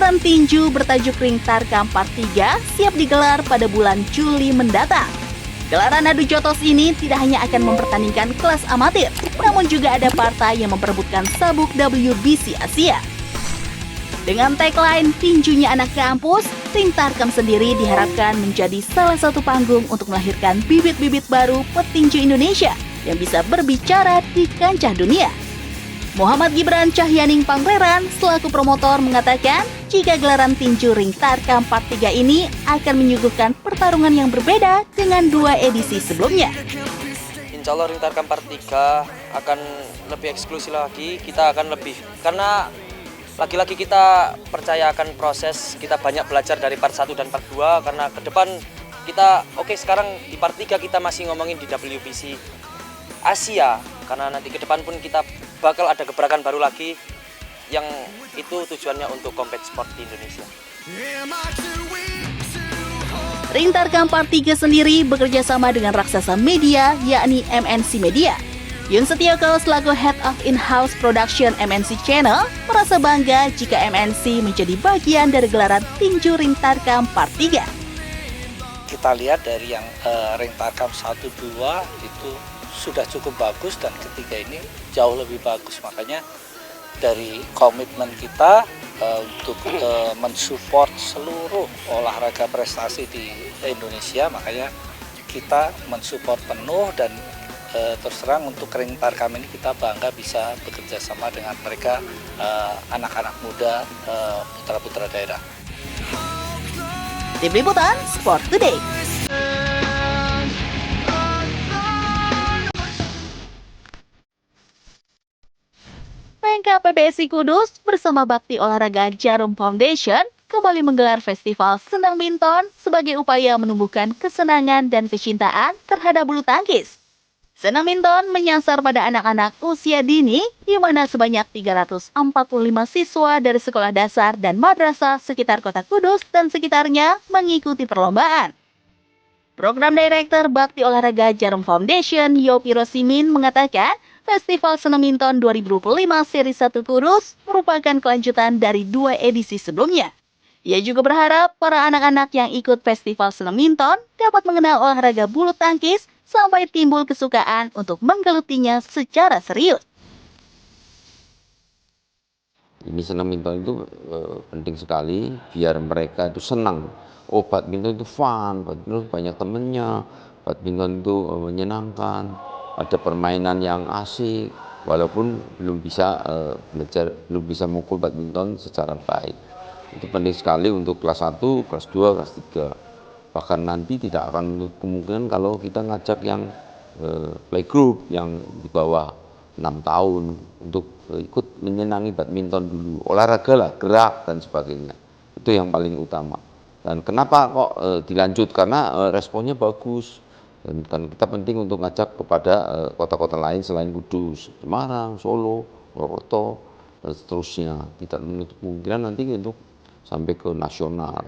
gelaran tinju bertajuk Ring Tarkam Part 3 siap digelar pada bulan Juli mendatang. Gelaran adu jotos ini tidak hanya akan mempertandingkan kelas amatir, namun juga ada partai yang memperebutkan sabuk WBC Asia. Dengan tagline tinjunya anak kampus, Ring Tarkam sendiri diharapkan menjadi salah satu panggung untuk melahirkan bibit-bibit baru petinju Indonesia yang bisa berbicara di kancah dunia. Muhammad Gibran Cahyaning Pangeran selaku promotor mengatakan jika gelaran tinju Ring Tarkam Part 3 ini akan menyuguhkan pertarungan yang berbeda dengan 2 edisi sebelumnya. Insya Allah Ring Tarkam Part 3 akan lebih eksklusif lagi, kita akan lebih, karena lagi-lagi kita percaya akan proses, kita banyak belajar dari Part 1 dan Part 2, karena ke depan kita, sekarang di Part 3 kita masih ngomongin di WBC Asia, karena nanti ke depan pun kita bakal ada gebrakan baru lagi yang itu tujuannya untuk kompet sport di Indonesia. Ring Tarkam Part 3 sendiri bekerja sama dengan raksasa media yakni MNC Media. Yun Setioko selaku Head of In-House Production MNC Channel merasa bangga jika MNC menjadi bagian dari gelaran tinju Ring Tarkam Part 3. Kita lihat dari yang Ring Tarkam 1-2 itu sudah cukup bagus dan ketiga ini jauh lebih bagus, makanya dari komitmen kita untuk mensupport seluruh olahraga prestasi di Indonesia, makanya kita mensupport penuh dan terus terang untuk Ring Tarkam ini kita bangga bisa bekerja sama dengan mereka, anak-anak muda, putra-putra daerah. Tim Liputan Sport Today. PBSI Kudus bersama Bakti Olahraga Jarum Foundation kembali menggelar festival senang binton sebagai upaya menumbuhkan kesenangan dan kecintaan terhadap bulu tangkis. Senang binton menyasar pada anak-anak usia dini, di mana sebanyak 345 siswa dari sekolah dasar dan madrasah sekitar Kota Kudus dan sekitarnya mengikuti perlombaan. Program Direktur Bakti Olahraga Jarum Foundation, Yopi Rosimin, mengatakan Festival Senam Binton 2025 Seri 1 Kudus merupakan kelanjutan dari 2 edisi sebelumnya. Ia juga berharap para anak-anak yang ikut Festival Senam Binton dapat mengenal olahraga bulu tangkis sampai timbul kesukaan untuk menggelutinya secara serius. Ini senam binton itu penting sekali biar mereka itu senang. Badminton itu fun, badminton banyak temennya, badminton itu menyenangkan, ada permainan yang asik, walaupun belum bisa belajar, belum bisa mukul badminton secara baik. Itu penting sekali untuk kelas 1, kelas 2, kelas 3. Bahkan nanti tidak akan kemungkinan kalau kita ngajak yang playgroup yang di bawah 6 tahun untuk ikut menyenangi badminton dulu, olahraga lah, gerak dan sebagainya. Itu yang paling utama. Dan kenapa kok dilanjut? Karena responnya bagus. Dan kita penting untuk ngajak kepada kota-kota lain selain Kudus, Semarang, Solo, Purwokerto, dan seterusnya. Tidak menutup kemungkinan nanti untuk sampai ke nasional.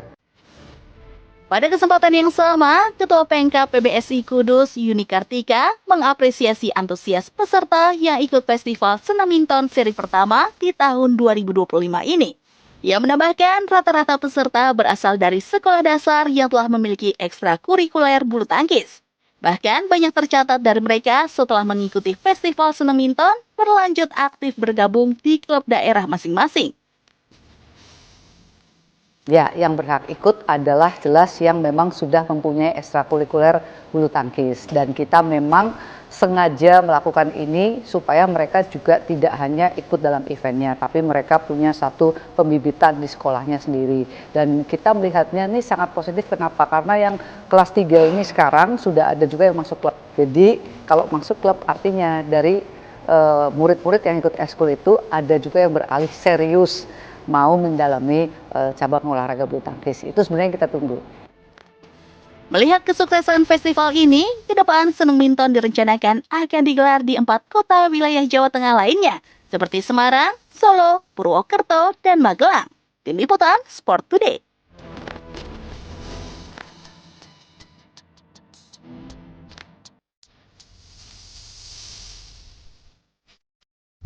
Pada kesempatan yang sama, Ketua Pengkap PBSI Kudus Yuni Kartika mengapresiasi antusias peserta yang ikut Festival Senam Binton seri pertama di tahun 2025 ini. Ia menambahkan rata-rata peserta berasal dari sekolah dasar yang telah memiliki ekstrakurikuler bulu tangkis. Bahkan banyak tercatat dari mereka setelah mengikuti Festival Senam Binton berlanjut aktif bergabung di klub daerah masing-masing. Ya, yang berhak ikut adalah jelas yang memang sudah mempunyai ekstrakurikuler bulu tangkis. Dan kita memang sengaja melakukan ini supaya mereka juga tidak hanya ikut dalam eventnya, tapi mereka punya satu pembibitan di sekolahnya sendiri. Dan kita melihatnya ini sangat positif, kenapa? Karena yang kelas 3 ini sekarang sudah ada juga yang masuk klub. Jadi kalau masuk klub artinya dari murid-murid yang ikut ekskul itu ada juga yang beralih serius mau mendalami cabang olahraga bulu tangkis. Itu sebenarnya yang kita tunggu. Melihat kesuksesan festival ini, ke depan Senam Binton direncanakan akan digelar di 4 kota wilayah Jawa Tengah lainnya, seperti Semarang, Solo, Purwokerto, dan Magelang. Tim Liputan Sport Today.